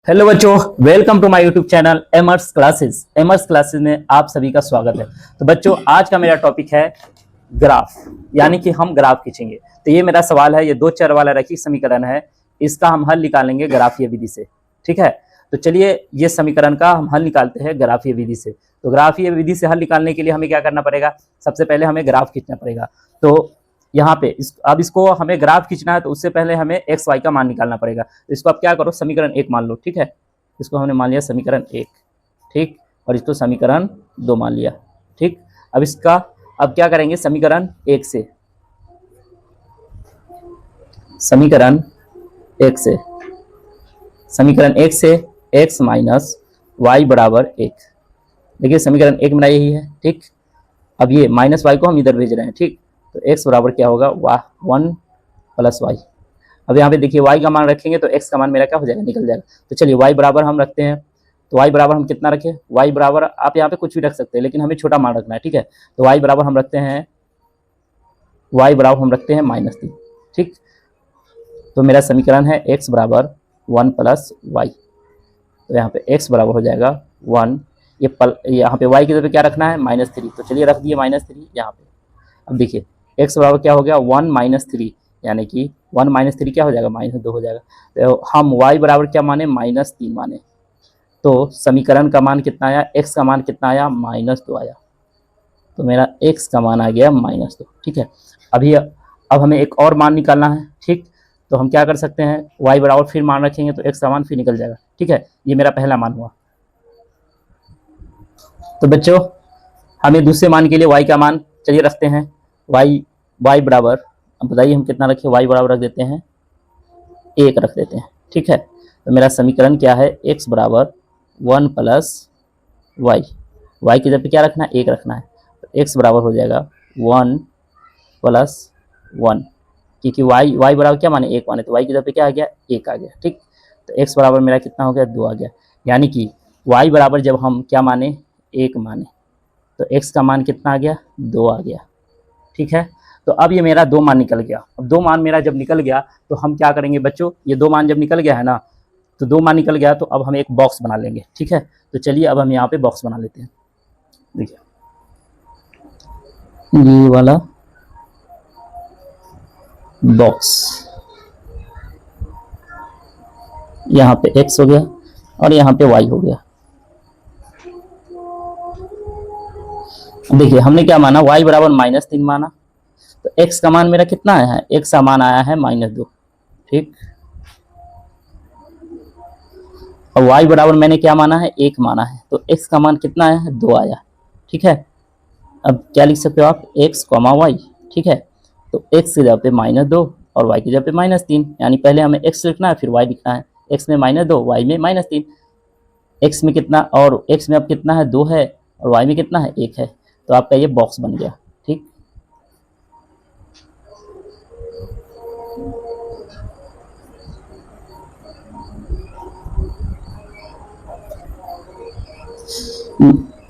Hello बच्चों, welcome to my YouTube channel एमर्स classes. एमर्स क्लासेस में आप सभी का स्वागत है। तो बच्चों, आज का मेरा टॉपिक है ग्राफ, यानी कि हम ग्राफ खींचेंगे। तो ये मेरा सवाल है, ये दो चर वाला रैखिक समीकरण है, इसका हम हल निकालेंगे ग्राफीय विधि से। ठीक है, तो चलिए ये समीकरण का हम हल निकालते हैं ग्राफीय विधि से। तो ग्राफीय विधि से हल निकालने के लिए हमें क्या करना पड़ेगा? सबसे पहले हमें ग्राफ खींचना पड़ेगा। तो यहाँ पे अब इसको हमें ग्राफ खींचना है, तो उससे पहले हमें एक्स वाई का मान निकालना पड़ेगा। तो इसको आप क्या करो, समीकरण 1 मान लो। ठीक है, इसको हमने मान लिया समीकरण 1, ठीक, और इसको समीकरण 2 मान लिया। ठीक, अब क्या करेंगे, समीकरण 1 से x माइनस वाई बराबर 1। देखिए समीकरण 1 मेरा यही है। ठीक, अब ये माइनस वाई को हम इधर भेज रहे हैं। ठीक, तो x बराबर क्या होगा, 1 प्लस वाई। अब यहाँ पे देखिए y का मान रखेंगे तो x का मान मेरा क्या हो जाएगा, निकल जाएगा। तो चलिए y बराबर हम रखते हैं। तो y बराबर हम कितना रखें? y बराबर आप यहाँ पे कुछ भी रख सकते हैं, लेकिन हमें छोटा मान रखना है। ठीक है, तो y बराबर हम रखते हैं -3। ठीक, तो मेरा समीकरण है x बराबर 1 प्लस वाई। तो यहाँ पे x बराबर हो जाएगा 1, यहाँ पे y की जगह क्या रखना है, -3। तो चलिए रख दिए -3 यहाँ पे। अब देखिए x बराबर क्या हो गया, 1 - 3, यानी कि 1 - 3 क्या हो जाएगा, -2 हो जाएगा। तो हम y बराबर क्या माने, -3 माने। तो समीकरण का मान कितना आया, x का मान कितना आया, -2 आया। तो मेरा x का मान आ गया -2। ठीक है, अब हमें एक और मान निकालना है। ठीक, तो हम क्या कर सकते हैं, y बराबर फिर मान रखेंगे तो x का मान फिर निकल जाएगा। ठीक है, ये मेरा पहला मान हुआ। तो बच्चों, हमें दूसरे मान के लिए y का मान चलिए रखते हैं। y बराबर, अब बताइए हम कितना रखें, y बराबर रख देते हैं 1 रख देते हैं। ठीक है, तो मेरा समीकरण क्या है, x बराबर 1 प्लस वाई। वाई की जगह पे क्या रखना है, 1 रखना है। तो x बराबर हो जाएगा 1 प्लस 1, क्योंकि y बराबर क्या माने, 1 माने, तो y की जगह पे क्या आ गया, 1 आ गया। ठीक, तो x बराबर मेरा कितना हो गया, 2 आ गया। यानी कि y बराबर जब हम क्या माने, 1 माने, तो x का मान कितना आ गया, 2 आ गया। ठीक है, तो अब ये मेरा 2 मान निकल गया। अब 2 मान मेरा जब निकल गया तो हम क्या करेंगे बच्चों, ये 2 मान जब निकल गया है ना, तो 2 मान निकल गया तो अब हम एक बॉक्स बना लेंगे। ठीक है, तो चलिए अब हम यहाँ पे बॉक्स बना लेते हैं। देखिए ये वाला बॉक्स, यहाँ पे x हो गया और यहाँ पे y हो गया। देखिए हमने क्या माना, y बराबर -3 माना, तो x का मान मेरा कितना आया है, x का मान आया है -2। ठीक, और y बराबर मैंने क्या माना है, 1 माना है, तो x का मान कितना आया है, 2 आया। ठीक है, अब क्या लिख सकते हो आप, x, y। ठीक है, तो x की जगह पे -2 और y की जगह पे -3, यानी पहले हमें x लिखना है फिर y लिखना है। x में -2, y में -3। x में कितना, और x में अब कितना है, 2 है, और y में कितना है, 1 है। तो आपका ये बॉक्स बन गया। ठीक,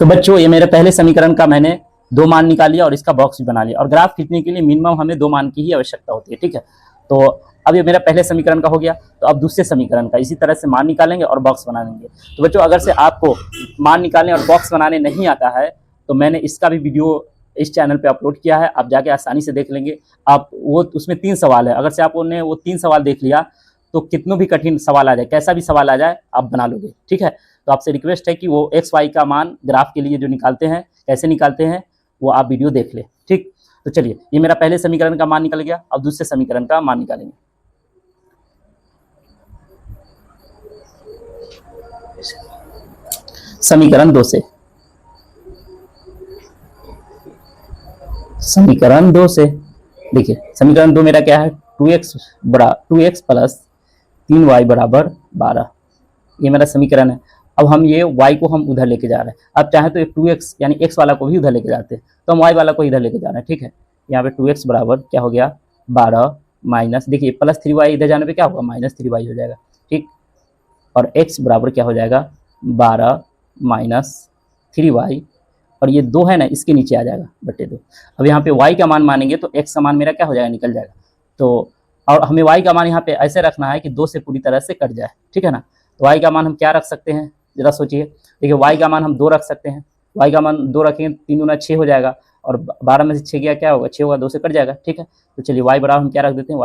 तो बच्चों ये मेरे पहले समीकरण का मैंने 2 मान निकाल लिया और इसका बॉक्स भी बना लिया। और ग्राफ खींचने के लिए मिनिमम हमें 2 मान की ही आवश्यकता होती है। ठीक है, तो अब ये मेरा पहले समीकरण का हो गया। तो अब दूसरे समीकरण का इसी तरह से मान निकालेंगे और बॉक्स बना लेंगे। तो बच्चों, अगर से आपको मान निकालने और बॉक्स बनाने नहीं आता है तो मैंने इसका भी वीडियो इस चैनल पे अपलोड किया है, आप जाके आसानी से देख लेंगे। आप वो उसमें 3 सवाल है, अगर से आपने वो 3 सवाल देख लिया तो कितनों भी कठिन सवाल आ जाए, कैसा भी सवाल आ जाए, आप बना लोगे। ठीक है, तो आपसे रिक्वेस्ट है कि वो एक्स वाई का मान ग्राफ के लिए जो निकालते हैं, कैसे निकालते हैं, वो आप वीडियो देख ले। ठीक, तो चलिए ये मेरा पहले समीकरण का मान निकल गया। अब दूसरे समीकरण का मान निकालेंगे। समीकरण 2 से, देखिए समीकरण 2 मेरा क्या है, 2x प्लस 3y बराबर 12। ये मेरा समीकरण है। अब हम ये y को हम उधर लेके जा रहे हैं। अब चाहे तो 2x यानी x वाला को भी उधर लेके जाते हैं, तो हम y वाला को इधर लेके जा रहे हैं। ठीक है, यहाँ पे 2x बराबर क्या हो गया, 12 माइनस, देखिए प्लस 3y इधर जाने पे क्या होगा, -3y हो जाएगा। ठीक, और x बराबर क्या हो जाएगा, 12 माइनस 3y, और ये 2 है ना, इसके नीचे आ जाएगा /2। अब यहाँ पे y का मान मानेंगे तो x का मान मेरा क्या हो जाएगा, निकल जाएगा। तो और हमें y का मान यहाँ पे ऐसे रखना है कि 2 से पूरी तरह से कट जाए। ठीक है ना, तो y का मान हम क्या रख सकते हैं, जरा सोचिए। देखिए y का मान हम 2 रख सकते हैं, y का मान 2 रखेंगे 3 दूना 6 हो जाएगा, और 12 में से 6 गया क्या होगा, 6 होगा, 2 से कट जाएगा, ठीक है। तो चलिए y बराबर हम क्या रख देते हैं,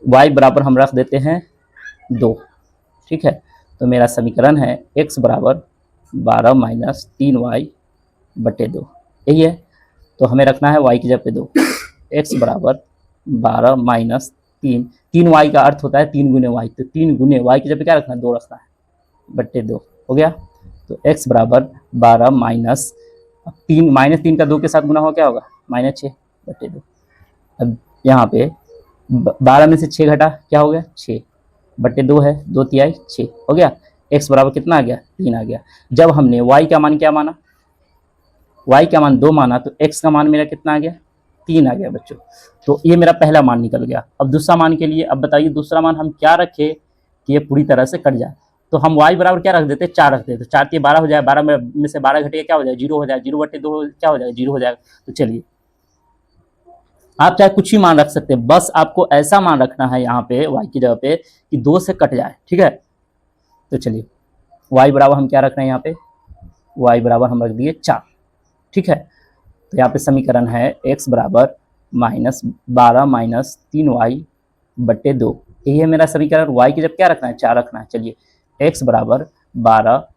y बराबर हम रख देते हैं 2, ठीक है। तो मेरा समीकरण है x बराबर 12 माइनस 3y बटे 2, यही है। तो हमें रखना है y की जगह पे 2, x बराबर 12 माइनस 3y का अर्थ होता है 3 गुने y, तो 3 गुने y की जगह पे क्या रखना है, 2 रखना है, बटे 2 हो गया। तो x बराबर 12 माइनस 3 का 2 के साथ गुना हो क्या होगा, -6 बटे 2। अब यहाँ पे 12 में से 6 घटा क्या हो गया, 6 बटे 2 है, 2 तिहाई 6 हो गया। x बराबर कितना आ गया, 3 आ गया। जब हमने y का मान क्या माना, y का मान 2 माना, तो x का मान मेरा कितना आ गया, 3 आ गया बच्चों। तो ये मेरा पहला मान निकल गया। अब दूसरा मान के लिए, अब बताइए दूसरा मान हम क्या रखें कि ये पूरी तरह से कट जाए। तो हम y बराबर क्या रख देते, 4 रख देते, तो 4 के 12 हो जाए, 12 में से 12 घटेगा क्या हो जाएगा, 0 हो जाएगा, 0 बटे 2 क्या हो जाएगा, 0 हो जाएगा। तो चलिए आप चाहे कुछ ही मान रख सकते हैं, बस आपको ऐसा मान रखना है यहाँ पे y की जगह पे कि 2 से कट जाए, ठीक है। तो चलिए y बराबर हम क्या रख रहे हैं यहाँ पे, y बराबर हम रख दिए 4, ठीक है। तो यहाँ पे समीकरण है x बराबर -12 माइनस 3y बटे 2, यही है मेरा समीकरण। y की जब क्या रखना है, 4 रखना है। चलिए x बराबर 12,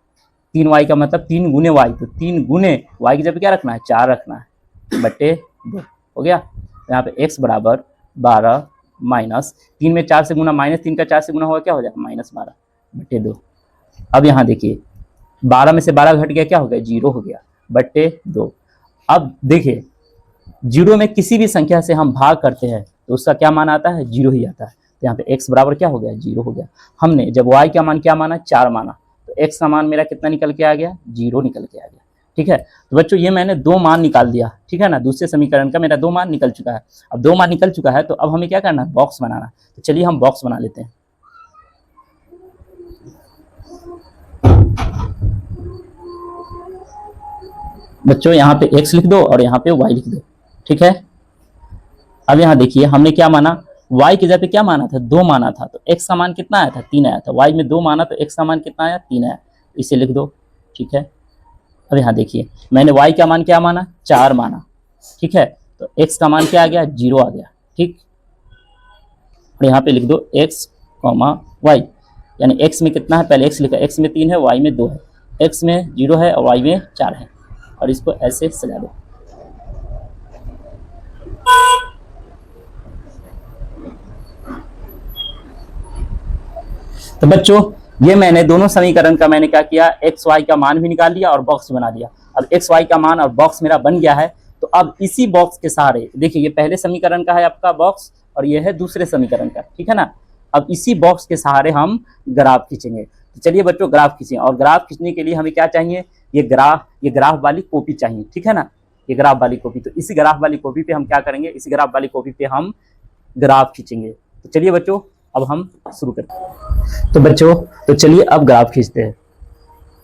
3y का मतलब 3 गुने y, तो 3 गुने y की जब क्या रखना है, 4 रखना है, बटे 2 हो गया। यहाँ पे x बराबर 12 माइनस 3 में 4 से गुना, -3 का 4 से गुना होगा क्या हो जाएगा, -12 बटे 2। अब यहाँ देखिए 12 में से 12 घट गया क्या हो गया, 0 हो गया, बटे 2। अब देखिए 0 में किसी भी संख्या से हम भाग करते हैं तो उसका क्या मान आता है, 0 ही आता है। तो यहाँ पे x बराबर क्या हो गया, 0 हो गया। हमने जब y का मान क्या माना, 4 माना, तो x का मान मेरा कितना निकल के आ गया, 0 निकल के आ गया, ठीक है। तो बच्चों ये मैंने 2 मान निकाल दिया, ठीक है ना। दूसरे समीकरण का मेरा 2 मान निकल चुका है। अब 2 मान निकल चुका है तो अब हमें क्या करना है, बॉक्स बनाना है। तो चलिए हम बॉक्स बना लेते हैं। बच्चों यहाँ पे x लिख दो और यहाँ पे y लिख दो, ठीक है। अब यहाँ देखिए हमने क्या माना, y की जगह पे क्या माना था, 2 माना था, तो x का मान कितना आया था, 3 आया था। y में 2 माना तो x का मान कितना आया, 3 आया, इसे लिख दो, ठीक है। अब यहाँ देखिए मैंने y का मान क्या माना, 4 माना, ठीक है। तो x का मान क्या आ गया, 0 आ गया, ठीक। और यहाँ पे लिख दो x, y, यानी x में कितना है, पहले x लिखा, x में 3 है, y में 2 है, x में 0 है और y में 4 है, और इसको ऐसे सजा दो। तो बच्चों ये मैंने दोनों समीकरण का मैंने क्या किया, एक्स वाई का मान भी निकाल लिया और बॉक्स बना दिया। अब एक्स वाई का मान और बॉक्स मेरा बन गया है। तो अब इसी बॉक्स के सहारे देखिए, ये पहले समीकरण का है आपका बॉक्स और ये है दूसरे समीकरण का, ठीक है ना। अब इसी बॉक्स के सहारे हम ग्राफ खींचेंगे। तो चलिए बच्चों ग्राफ खींचें, और ग्राफ खींचने के लिए हमें क्या चाहिए, ये ग्राफ वाली कॉपी चाहिए, ठीक है ना। ये ग्राफ वाली कॉपी, तो इसी ग्राफ वाली कॉपी पे हम क्या करेंगे, इसी ग्राफ वाली कॉपी पे हम ग्राफ खींचेंगे। तो चलिए बच्चों अब हम शुरू करते हैं। तो बच्चों तो चलिए अब ग्राफ खींचते हैं।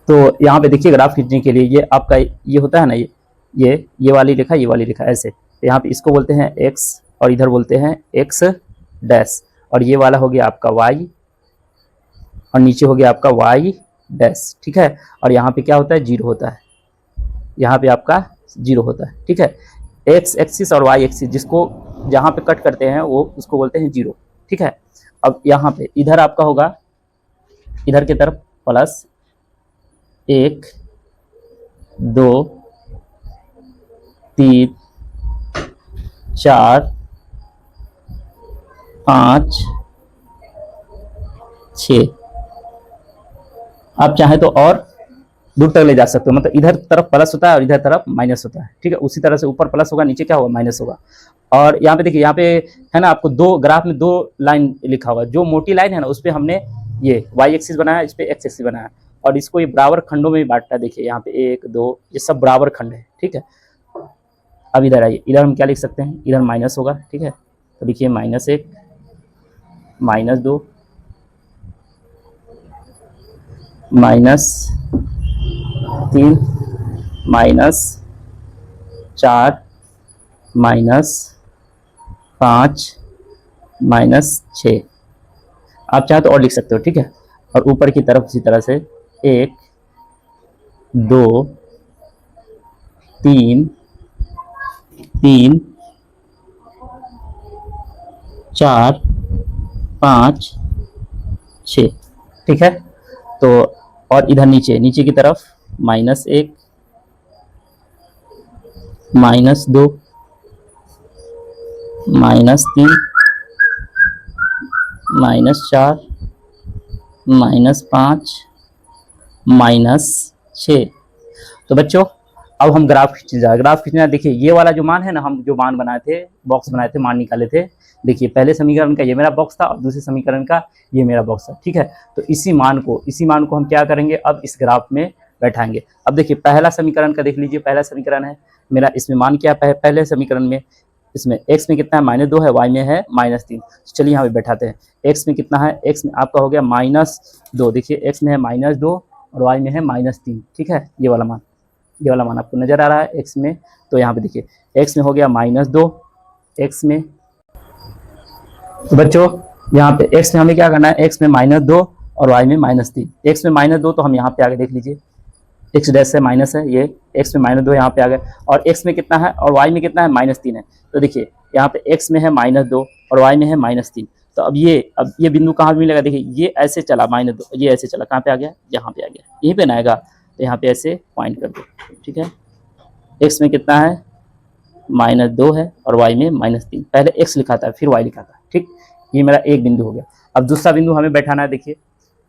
तो यहाँ पे देखिए ग्राफ खींचने के लिए ये आपका ये होता है ना, ये वाली रेखा, ये वाली रेखा ऐसे, तो यहाँ पे इसको बोलते हैं x और इधर बोलते हैं x डैश, और ये वाला हो गया आपका y और नीचे हो गया आपका y डैश, ठीक है। और यहाँ पे क्या होता है, 0 होता है, यहाँ पे आपका 0 होता है, ठीक है। x एक्सिस और y एक्सिस जिसको जहाँ पे कट करते हैं वो उसको बोलते हैं 0, ठीक है। अब यहाँ पे इधर आपका होगा, इधर की तरफ प्लस 1 2 3 4 5 6। आप चाहे तो और दूर तक ले जा सकते हो, मतलब इधर तरफ प्लस होता है और इधर तरफ माइनस होता है, ठीक है। उसी तरह से ऊपर प्लस होगा, नीचे क्या होगा, माइनस होगा। और यहाँ पे देखिए, यहाँ पे है ना आपको दो ग्राफ में 2 लाइन लिखा हुआ है। जो मोटी लाइन है ना उस पर हमने ये y एक्सिस बनाया, इस पे x एक्सिस बनाया, और इसको ये बराबर खंडों में भी बांटा है। देखिए यहाँ पे 1 2 ये सब बराबर खंड है, ठीक है। अब इधर आइए, इधर हम क्या लिख सकते हैं, इधर माइनस होगा, ठीक है। तो देखिए -1 -2 -3 -4 -5 -6। आप चाहे तो और लिख सकते हो, ठीक है। और ऊपर की तरफ इसी तरह से 1 2 3 3 4 5 6, ठीक है। तो और इधर नीचे नीचे की तरफ -1 -2 -3 -4 -5 -6। तो बच्चों अब हम ग्राफ खींचने जा रहे हैं। ग्राफ खींचना, देखिए ये वाला जो मान है ना, हम जो मान बनाए थे, बॉक्स बनाए थे, मान निकाले थे, देखिए पहले समीकरण का ये मेरा बॉक्स था और दूसरे समीकरण का ये मेरा बॉक्स था, ठीक है। तो इसी मान को हम क्या करेंगे, अब इस ग्राफ में बैठाएंगे। अब देखिए पहला समीकरण का देख लीजिए, पहला समीकरण है मेरा, इसमें मान क्या है पहले समीकरण में, इसमें x में कितना है -2 है, y में है -3। चलिए यहाँ पे बैठाते हैं। x में कितना है, x में आपका हो गया -2, देखिए x में है -2 और y में है -3, ठीक है। ये वाला मान आपको नजर आ रहा है x में। तो यहाँ पे देखिए x में हो गया -2, x में, तो बच्चों यहाँ पे x में हमें क्या करना है, x में -2 और y में -3। x में -2 तो हम यहाँ पे आगे देख लीजिए, x डैश से माइनस है, ये x में -2 यहाँ पे आ गए, और x में कितना है और y में कितना है, -3 है। तो देखिए यहाँ पे x में है -2 और y में है -3। तो अब ये बिंदु कहाँ पे मिलेगा, देखिए ये ऐसे चला -2, ये ऐसे चला, कहाँ पे आ गया, यहाँ पे आ गया, यहीं पे ना आएगा। तो यहाँ पे ऐसे पॉइंट कर दो, ठीक है। x में कितना है, -2 है और y में -3, पहले x लिखा था फिर y लिखा था, ठीक। ये मेरा एक बिंदु हो गया। अब दूसरा बिंदु हमें बैठाना है, देखिए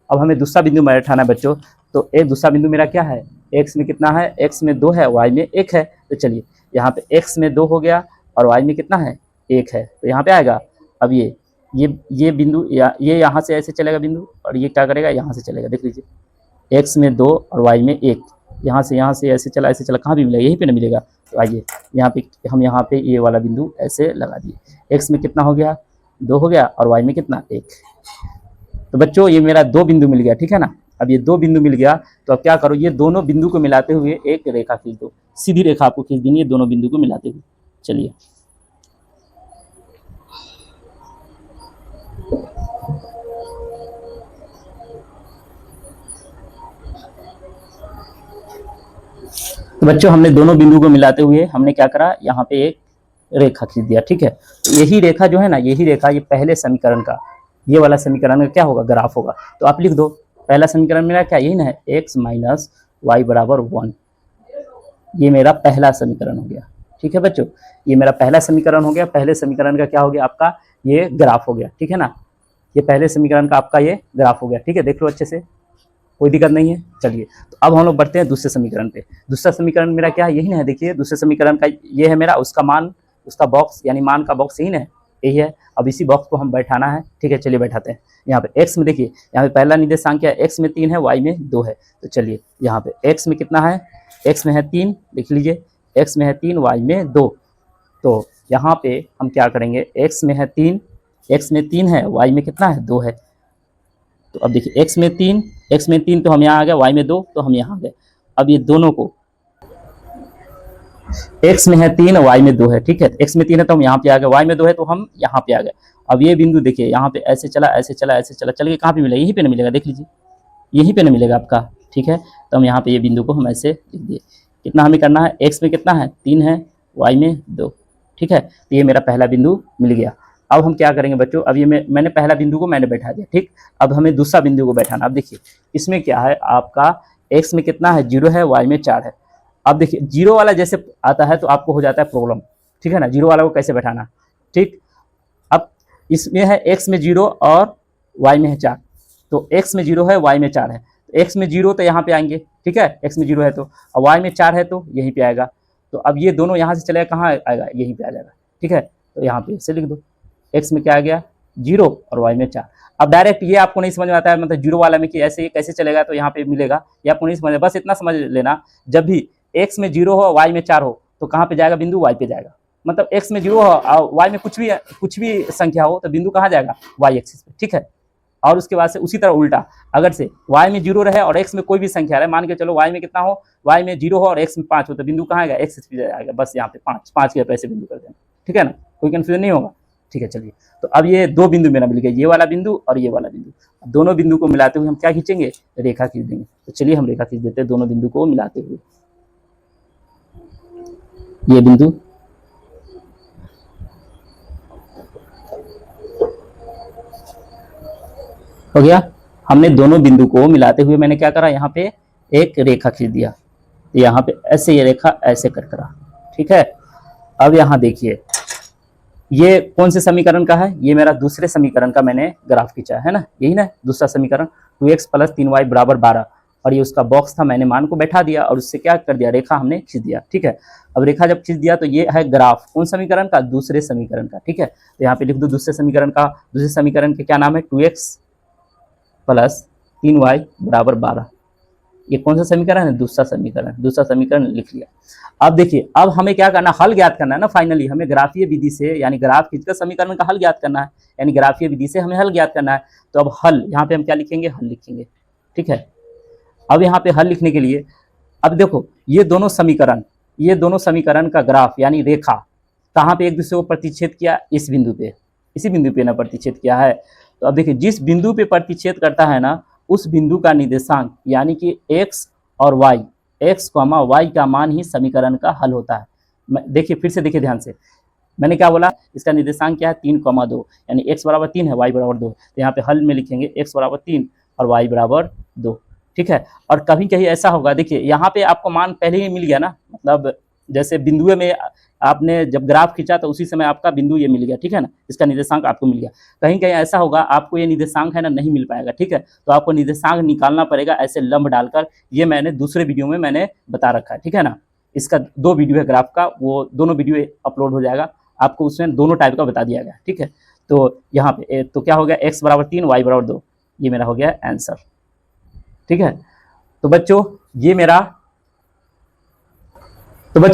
अब हमें दूसरा बिंदु बैठाना है बच्चों। तो एक दूसरा बिंदु मेरा क्या है, x में कितना है, x में 2 है, y में 1 है। तो चलिए यहाँ पे x में 2 हो गया और y में कितना है, 1 है, तो यहाँ पे आएगा। अब ये बिंदु ये यहाँ से ऐसे चलेगा बिंदु, और ये क्या करेगा, यहाँ से चलेगा, देख लीजिए x में 2 और y में 1, यहाँ से ऐसे चला, कहाँ भी मिलेगा, यहीं पे ना मिलेगा। तो आइए यहाँ पे ये वाला बिंदु ऐसे लगा दिए। x में कितना हो गया, 2 हो गया, और y में कितना, 1। तो बच्चों ये मेरा 2 बिंदु मिल गया, ठीक है ना। अब ये 2 बिंदु मिल गया, तो अब क्या करो, ये दोनों बिंदु को मिलाते हुए एक रेखा खींच दो, सीधी रेखा आपको खींच देनी है दोनों बिंदु को मिलाते हुए। चलिए तो बच्चों हमने दोनों बिंदु को मिलाते हुए हमने क्या करा, यहाँ पे एक रेखा खींच दिया, ठीक है। तो यही रेखा जो है ना, यही रेखा ये पहले समीकरण का, ये वाला समीकरण का क्या होगा, ग्राफ होगा। तो आप लिख दो, पहला समीकरण मेरा क्या, यही ना है, x माइनस वाई बराबर 1। ये मेरा पहला समीकरण हो गया, ठीक है बच्चों। ये मेरा पहला समीकरण हो गया। पहले समीकरण का क्या हो गया, आपका ये ग्राफ हो गया, ठीक है ना। ये पहले समीकरण का आपका ये ग्राफ हो गया, ठीक है। देख लो अच्छे से, कोई दिक्कत नहीं है। चलिए तो अब हम लोग बढ़ते हैं दूसरे समीकरण पे। दूसरा समीकरण मेरा क्या है, यही ना है, देखिए दूसरे समीकरण का ये है मेरा, उसका मान, उसका बॉक्स यानी मान का बॉक्स यही ना है, यही है। अब इसी बॉक्स को हम बैठाना है, ठीक है। चलिए बैठाते हैं। यहाँ पे x में देखिए, यहाँ पे पहला निर्देशांक क्या है, x में 3 है, y में 2 है। तो चलिए यहाँ पे x में कितना है, x में है 3, लिख लीजिए, x में है 3, y में 2। तो यहाँ पे हम क्या करेंगे, x में है 3, x में 3 है, y में कितना है, 2 है। तो अब देखिए x में 3 तो हम यहाँ आ गए, y में 2 तो हम यहाँ आ गए। अब ये दोनों को, x में है 3 y में 2 है, ठीक है। x में 3 है तो हम यहाँ पे आ गए, y में 2 है तो हम यहाँ पे आ गए। अब ये बिंदु देखिए, यहाँ पे ऐसे चला, चल के कहाँ पे मिलेगा, यहीं पे ना मिलेगा, देख लीजिए यहीं पे ना मिलेगा आपका, ठीक है। तो हम यहाँ पे ये बिंदु को हम ऐसे लिख दिए। कितना हमें करना है, x में कितना है, 3 है, y में 2, ठीक है। तो ये मेरा पहला बिंदु मिल गया। अब हम क्या करेंगे बच्चों, अब ये मैंने पहला बिंदु को मैंने बैठा दिया, ठीक। अब हमें दूसरा बिंदु को बैठाना। अब देखिए इसमें क्या है, आपका x में कितना है, 0 है, y में 4 है। अब देखिए 0 वाला जैसे आता है तो आपको हो जाता है प्रॉब्लम, ठीक है ना, 0 वाला को कैसे बैठाना, ठीक। अब इसमें है x में 0 और y में है 4, तो x में 0 है, y में 4 है। तो x में 0 तो यहाँ पे आएंगे, ठीक है, x में 0 है तो, और y में 4 है तो यहीं पे आएगा। तो अब ये दोनों यहाँ से चलेगा, कहाँ आएगा, यहीं पे आ जाएगा, ठीक है। तो यहाँ पे इसे लिख दो, x में क्या आ गया, 0 और y में 4। अब डायरेक्ट ये आपको नहीं समझ में आता है, मतलब 0 वाला में कि ऐसे ये कैसे चलेगा, तो यहाँ पे मिलेगा, ये आपको नहीं समझ, बस इतना समझ लेना, जब भी x में 0 हो, y में 4 हो, तो कहाँ पे जाएगा, बिंदु y पे जाएगा। मतलब x में 0 हो और y में कुछ भी संख्या हो, तो बिंदु कहाँ जाएगा, y एक्सिस पे, ठीक है। और उसके बाद से उसी तरह उल्टा, अगर से y में 0 रहे और x में कोई भी संख्या रहे, मान के चलो y में कितना हो, y में 0 हो और x में 5 हो, तो बिंदु कहाँ आएगा, एक्सिस पे जाएगा, बस यहाँ पे 5 के पैसे बिंदु कर देना, ठीक है ना, कोई कंफ्यूजन नहीं होगा। ठीक है चलिए, तो अब ये दो बिंदु मेरा मिल गया, ये वाला बिंदु और ये वाला बिंदु। दोनों बिंदु को मिलाते हुए हम क्या खींचेंगे, रेखा खींच देंगे। तो चलिए हम रेखा खींच देते हैं दोनों बिंदु को मिलाते हुए। ये बिंदु हो गया, हमने दोनों बिंदु को मिलाते हुए मैंने क्या करा, यहाँ पे एक रेखा खींच दिया। तो यहाँ पे ऐसे ये रेखा ऐसे कट करा, ठीक है। अब यहाँ देखिए ये कौन से समीकरण का है, ये मेरा दूसरे समीकरण का मैंने ग्राफ खींचा है ना, यही ना दूसरा समीकरण 2x + 3y = 12, और ये उसका बॉक्स था, मैंने मान को बैठा दिया और उससे क्या कर दिया, रेखा हमने खींच दिया, ठीक है। अब रेखा जब खींच दिया तो ये है ग्राफ कौन समीकरण का, दूसरे समीकरण का, ठीक है। तो यहाँ पे लिख दो दूसरे समीकरण का, दूसरे समीकरण के क्या नाम है, 2x + 3y = 12। ये कौन सा समीकरण है, दूसरा समीकरण, दूसरा समीकरण लिख लिया। अब देखिए अब हमें क्या करना, हल ज्ञात करना है ना, फाइनली हमें ग्राफीय विधि से यानी ग्राफ खींचकर समीकरण का हल ज्ञात करना है, यानी ग्राफीय विधि से हमें हल ज्ञात करना है। तो अब हल यहाँ पे हम क्या लिखेंगे, हल लिखेंगे, ठीक है। अब यहाँ पे हल लिखने के लिए अब देखो ये दोनों समीकरण का ग्राफ यानी रेखा कहाँ पे एक दूसरे को प्रतिच्छेद किया, इस बिंदु पे, इसी बिंदु पे ना प्रतिच्छेद किया है। तो अब देखिए जिस बिंदु पे प्रतिच्छेद करता है ना, उस बिंदु का निर्देशांक यानी कि x और y, x, y का मान ही समीकरण का हल होता है। देखिए फिर से देखिए ध्यान से, मैंने क्या बोला, इसका निर्देशांक क्या है, 3,2, यानी x = 3 है, y = 2। तो यहाँ पे हल में लिखेंगे x = 3 और y = 2, ठीक है। और कभी कहीं ऐसा होगा, देखिए यहाँ पे आपको मान पहले ही मिल गया ना, मतलब जैसे बिंदु में आपने जब ग्राफ खींचा तो उसी समय आपका बिंदु ये मिल गया, ठीक है ना, इसका निर्देशांक आपको मिल गया। कहीं कहीं ऐसा होगा आपको ये निर्देशांक है ना नहीं मिल पाएगा, ठीक है। तो आपको निर्देशांक निकालना पड़ेगा ऐसे लंब डालकर, ये मैंने दूसरे वीडियो में मैंने बता रखा है, ठीक है ना। इसका 2 वीडियो है ग्राफ का, वो दोनों वीडियो अपलोड हो जाएगा, आपको उसमें दोनों टाइप का बता दिया गया, ठीक है। तो यहाँ पे तो क्या हो गया, x = 3 y = 2, ये मेरा हो गया आंसर, ठीक है। तो बच्चों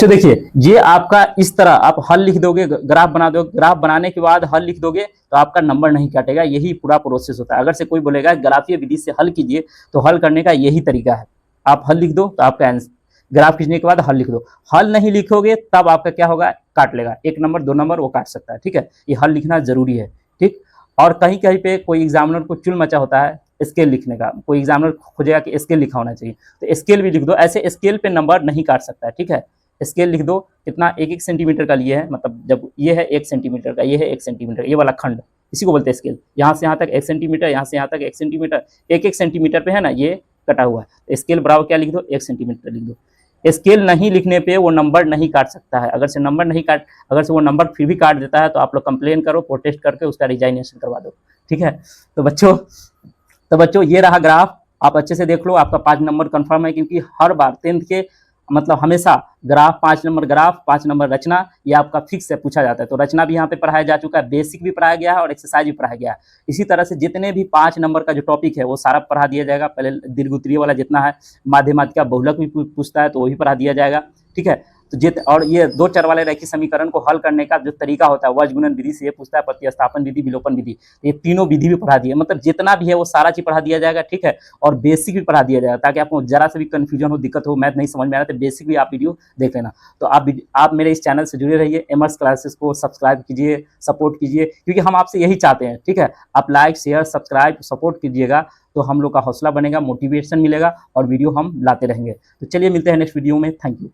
देखिए ये आपका इस तरह आप हल लिख दोगे, ग्राफ बना दोगे, ग्राफ बनाने के बाद हल लिख दोगे तो आपका नंबर नहीं काटेगा, यही पूरा प्रोसेस होता है। अगर से कोई बोलेगा ग्राफीय विधि से हल कीजिए तो हल करने का यही तरीका है, आप हल लिख दो तो आपका आंसर, ग्राफ खींचने के बाद हल लिख दो। हल नहीं लिखोगे तब आपका क्या होगा, काट लेगा, 1 नंबर 2 नंबर वो काट सकता है, ठीक है। ये हल लिखना जरूरी है, ठीक। और कहीं कहीं पे कोई एग्जामिनर को चुल मचा होता है स्केल लिखने का, कोई एग्जामिनर खोजेगा कि स्केल लिखा होना चाहिए, तो स्केल भी लिख दो, ऐसे स्केल पे नंबर नहीं काट सकता है, ठीक है। स्केल लिख दो, कितना 1-1 सेंटीमीटर का लिए है, मतलब जब ये है 1 सेंटीमीटर का, ये है 1 सेंटीमीटर, ये वाला खंड, इसी को बोलते हैं स्केल। यहाँ से यहाँ तक 1 सेंटीमीटर, यहाँ से यहाँ तक 1 सेंटीमीटर, 1-1 सेंटीमीटर पे है ना ये कटा हुआ है। स्केल बराबर क्या लिख दो, 1 सेंटीमीटर लिख दो। स्केल नहीं लिखने पे वो नंबर नहीं काट सकता है, अगर से वो नंबर फिर भी काट देता है तो आप लोग कंप्लेन करो, प्रोटेस्ट करके उसका रिजाइनेशन करवा दो, ठीक है। तो बच्चों ये रहा ग्राफ, आप अच्छे से देख लो, आपका 5 नंबर कंफर्म है, क्योंकि हर बार 10th के मतलब हमेशा ग्राफ 5 नंबर ग्राफ 5 नंबर रचना, ये आपका फिक्स से पूछा जाता है। तो रचना भी यहाँ पे पढ़ाया जा चुका है, बेसिक भी पढ़ाया गया है और एक्सरसाइज भी पढ़ाया गया है। इसी तरह से जितने भी 5 नंबर का जो टॉपिक है वो सारा पढ़ा दिया जाएगा। पहले दीर्घ वाला जितना है, माध्यमातिका बहुलक भी पूछता है तो वही पढ़ा दिया जाएगा, ठीक है। तो और ये 2 चर वाले रैखिक समीकरण को हल करने का जो तरीका होता है, वज्र गुणन विधि से ये पूछता है, प्रतिस्थापन विधि, विलोपन विधि, ये तीनों विधि भी पढ़ा दिए, मतलब जितना भी है वो सारा चीज पढ़ा दिया जाएगा, ठीक है। और बेसिक भी पढ़ा दिया जाएगा, ताकि आपको जरा से भी कंफ्यूजन हो, दिक्कत हो, मैथ नहीं समझ में आ रहा तो बेसिक भी आप वीडियो देख लेना। तो आप मेरे इस चैनल से जुड़े रहिए, एमर्स क्लासेस को सब्सक्राइब कीजिए, सपोर्ट कीजिए, क्योंकि हम आपसे यही चाहते हैं, ठीक है। आप लाइक शेयर सब्सक्राइब सपोर्ट कीजिएगा तो हम लोग का हौसला बनेगा, मोटिवेशन मिलेगा और वीडियो हम लाते रहेंगे। तो चलिए मिलते हैं नेक्स्ट वीडियो में, थैंक यू।